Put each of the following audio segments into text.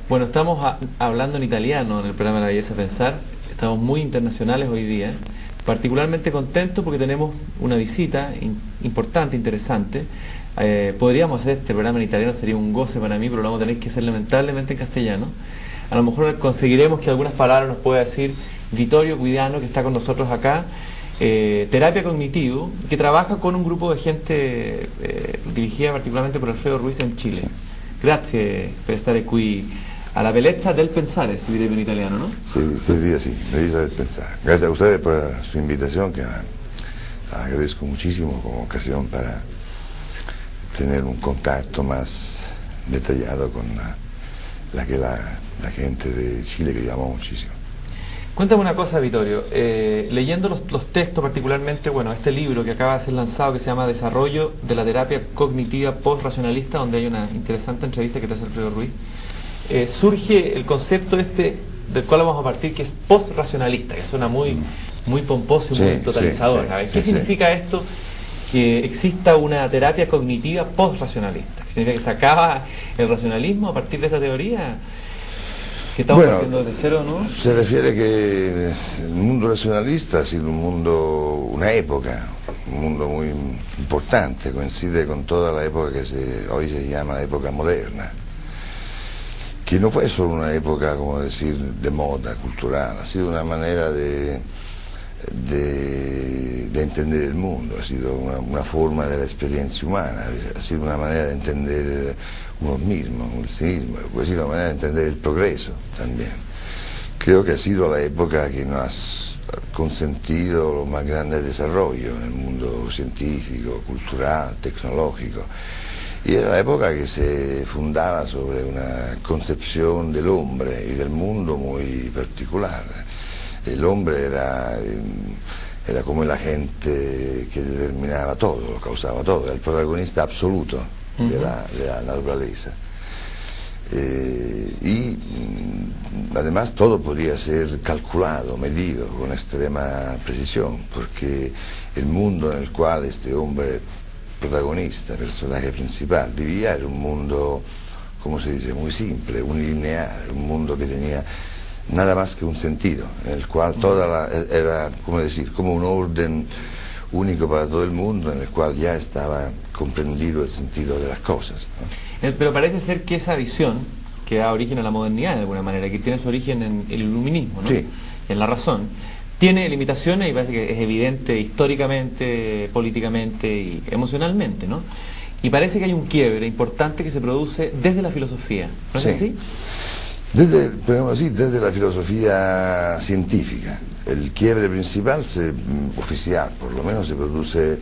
Bueno, estamos hablando en italiano en el programa La Belleza Pensar. Estamos muy internacionales hoy día. Particularmente contentos porque tenemos una visita importante, interesante. Podríamos hacer este programa en italiano, sería un goce para mí, pero lo vamos a tener que hacer lamentablemente en castellano. A lo mejor conseguiremos que algunas palabras nos pueda decir Vittorio Guidano, que está con nosotros acá. Terapia Cognitivo, que trabaja con un grupo de gente dirigida particolarmente por Alfredo Ruiz en Chile. Grazie per stare qui alla bellezza del pensare, si direbbe en italiano, ¿no? Sí, se diría así, belleza del pensar. Gracias a ustedes por su invitación, que agradezco muchísimo como ocasión para tener un contacto más detallado con la gente de Chile, que llamo muchísimo. Cuéntame una cosa, Vittorio, leyendo los textos particularmente, bueno, este libro que acaba de ser lanzado que se llama Desarrollo de la terapia cognitiva post-racionalista, donde hay una interesante entrevista que te hace Alfredo Ruiz, surge el concepto del cual vamos a partir, que es post-racionalista, que suena muy pomposo y muy totalizador. Sí, ¿qué significa esto? Que exista una terapia cognitiva post-racionalista. ¿Significa que se acaba el racionalismo a partir de esta teoría? Que estamos partiendo desde cero, ¿no? Se refiere que el mundo racionalista ha sido una época, un mundo muy importante, coincide con toda la época que hoy se llama la época moderna, que no fue solo una época, como decir, de moda cultural, ha sido una manera de entender el mundo, ha sido una forma de la experiencia humana, ha sido una manera de entender uno mismo, sí mismo, puede ser una manera de entender el progreso también. Creo que ha sido la época que nos ha consentido los más grandes desarrollos en el mundo científico, cultural, tecnológico. Y era la época que se fundaba sobre una concepción del hombre y del mundo muy particular. El hombre era como el agente que determinaba todo, lo causaba todo, era el protagonista absoluto de la naturaleza. Y además todo podía ser calculado, medido con extrema precisión, porque el mundo en el cual este hombre protagonista, personaje principal, vivía era un mundo, como se dice, muy simple, unilineal, un mundo que tenía nada más que un sentido, en el cual era, como decir, como un orden único para todo el mundo, en el cual ya estaba comprendido el sentido de las cosas, ¿no? Pero parece ser que esa visión, que da origen a la modernidad de alguna manera, que tiene su origen en el iluminismo, ¿no? Sí. En la razón, tiene limitaciones y parece que es evidente históricamente, políticamente y emocionalmente, ¿no? Y parece que hay un quiebre importante que se produce desde la filosofía, ¿no es así? Podemos decir, desde la filosofía científica. El quiebre principal, oficial por lo menos, se produce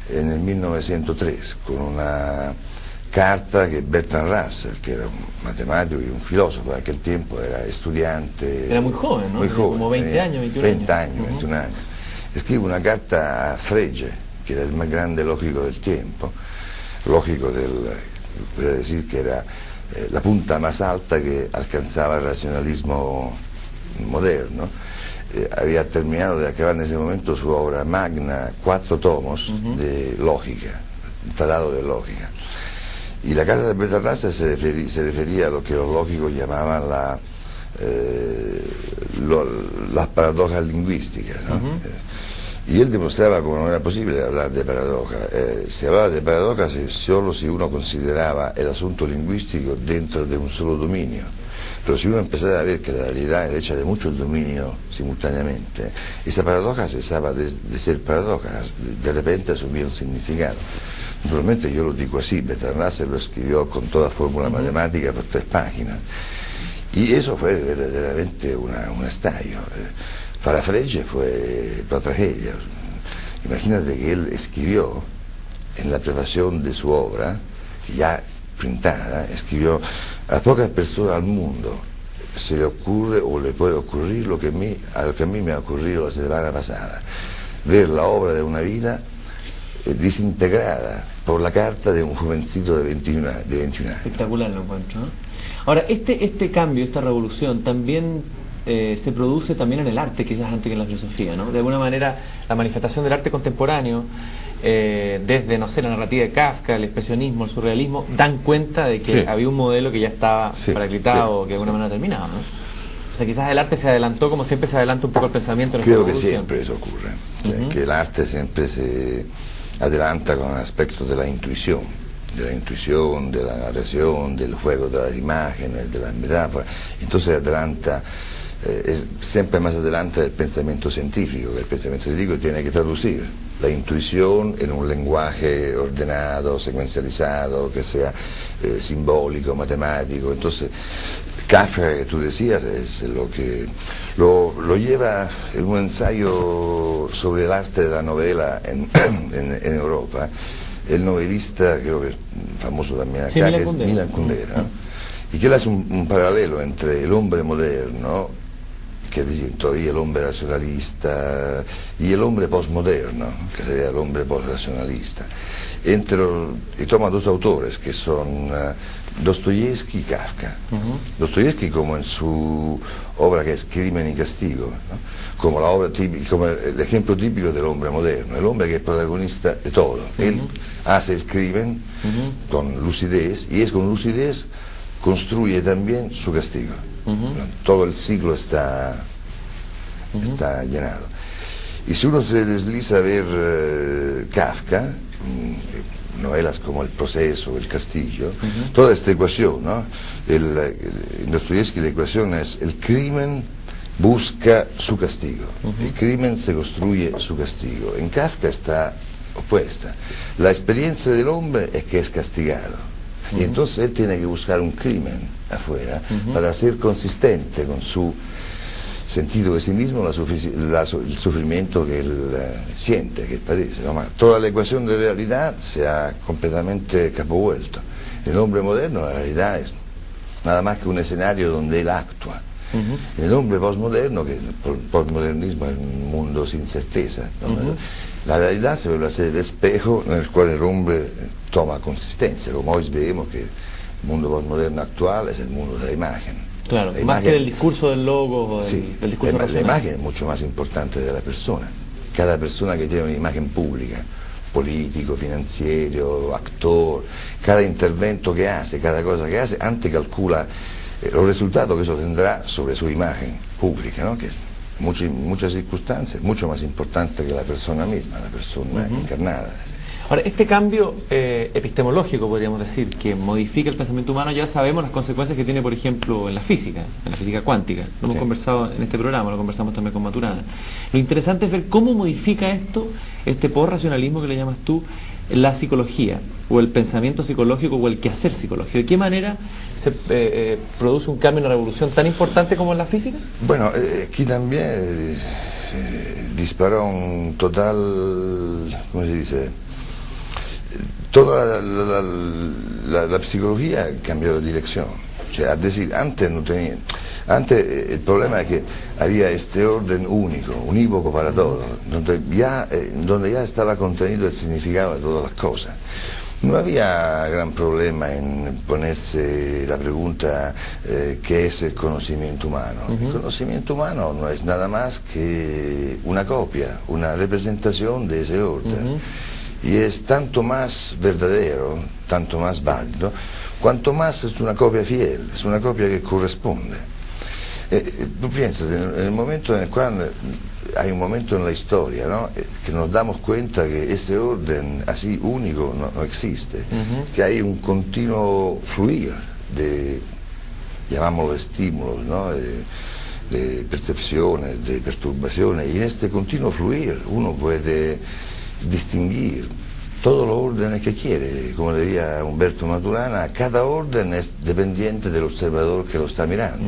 en el 1903 con una carta que Bertrand Russell, que era un matematico y un filósofo de aquel tiempo, era estudiante. Era muy joven, ¿no? Muy joven, como 20 años, 21 20 años, 21 años. Escribe una carta a Frege, que era el más grande lógico del tiempo, puede decir que era la punta más alta que alcanzaba el racionalismo moderno. Había terminado de acabar en ese momento su obra magna, 4 tomos de lógica, tratado de lógica. Y la carta de Bertrand Russell se refería a lo que los lógicos llamaban las paradojas lingüísticas, ¿no? Y él demostraba como no era posible hablar de paradoja. Se hablaba de paradojas solo si uno consideraba el asunto lingüístico dentro de un solo dominio. Pero si uno empezaba a ver que la realidad es hecha de muchos dominios simultáneamente, esa paradoja cesaba de ser paradoja, de repente asumía un significado. Naturalmente yo lo digo así, Bertrand Russell lo escribió con toda fórmula matemática por 3 páginas. Y eso fue verdaderamente un estallo. Para Frege fue una tragedia. Imagínate que él escribió en la prefación de su obra, ya printada, escribió: a pocas personas al mundo se le ocurre o le puede ocurrir lo que a mí me ha ocurrido la semana pasada, ver la obra de una vida desintegrada, por la carta de un jovencito de 21 años. Espectacular lo encuentro, ¿no? Ahora, este cambio, esta revolución, también se produce también en el arte, quizás antes que en la filosofía, ¿no? De alguna manera, la manifestación del arte contemporáneo, desde, no sé, la narrativa de Kafka, el expresionismo, el surrealismo, dan cuenta de que había un modelo que ya estaba paraclitado, que de alguna manera terminaba, ¿no? O sea, quizás el arte se adelantó, como siempre se adelanta un poco el pensamiento en esta Creo que revolución. siempre eso ocurre, que el arte siempre se adelanta con el aspecto de la intuición, de la narración, del juego de las imágenes, de las metáforas. Entonces adelanta, es siempre más adelante del pensamiento científico, que el pensamiento científico tiene que traducir la intuición en un lenguaje ordenado, secuencializado, que sea simbólico, matemático. Entonces Kafka, que tú decías, es lo que lo lleva en un ensayo sobre el arte de la novela en Europa. El novelista, creo que es famoso también acá, que es Milan Kundera, ¿no? Y que él hace un paralelo entre el hombre moderno, que es decir, todavía el hombre racionalista, y el hombre postmoderno, que sería el hombre postracionalista. Y toma dos autores, que son Dostoyevsky y Kafka. Dostoyevsky, como en su obra que es Crimen y Castigo, ¿no? Como la obra típica, como el ejemplo típico del hombre moderno, el hombre que es protagonista de todo. Él hace el crimen con lucidez, y es con lucidez construye también su castigo. Todo el ciclo está llenado. Y si uno se desliza a ver Kafka, novelas como El proceso, El castillo, toda esta ecuación, ¿no? En Dostoyevsky la ecuación es: el crimen busca su castigo, el crimen se construye su castigo. En Kafka está opuesta. La experiencia del hombre es que es castigado, y entonces él tiene que buscar un crimen afuera para ser consistente con su sentido de sí mismo, el sufrimiento que él siente, que él padece, ¿no? Toda la ecuación de realidad se ha completamente capovuelto. El hombre moderno, la realidad, es nada más que un escenario donde él actúa. El hombre postmoderno, que el postmodernismo es un mundo sin certeza, ¿no? La realidad se vuelve a ser el espejo en el cual el hombre toma consistencia, como hoy vemos que el mundo postmoderno actual es el mundo de la imagen. Claro, la más que del discurso del logo, del discurso la imagen es mucho más importante de la persona. Cada persona que tiene una imagen pública, político, financiero, actor, cada intervento que hace, cada cosa que hace, antes calcula los resultados que eso tendrá sobre su imagen pública, ¿no? Que en muchas circunstancias es mucho más importante que la persona misma, la persona encarnada. Ahora, este cambio epistemológico, podríamos decir, que modifica el pensamiento humano, ya sabemos las consecuencias que tiene, por ejemplo, en la física cuántica. Lo hemos conversado en este programa, lo conversamos también con Maturana. Lo interesante es ver cómo modifica esto, este post-racionalismo que le llamas tú, la psicología, o el pensamiento psicológico, o el quehacer psicológico. ¿De qué manera se produce un cambio, una revolución tan importante como en la física? Bueno, aquí también disparó un total, ¿cómo se dice? Toda la psicología cambió de dirección. O sea, es decir, antes no tenía... Antes el problema es que había este orden único, unívoco para todos, donde ya estaba contenido el significado de todas las cosas. No había gran problema en ponerse la pregunta ¿qué es el conocimiento humano? El conocimiento humano no es nada más que una copia, una representación de ese orden. Y es tanto más verdadero, tanto más válido, cuanto más es una copia fiel, es una copia que corresponde. Tú piensas, en el momento en el cual hay un momento en la historia, ¿no? Que nos damos cuenta que ese orden así único no existe, que hay un continuo fluir de, llamámoslo, estímulos, ¿no? De percepciones, de perturbaciones, y en este continuo fluir uno puede distinguir todos los órdenes que quiere. Como diría Humberto Maturana, cada orden es dependiente del observador que lo está mirando.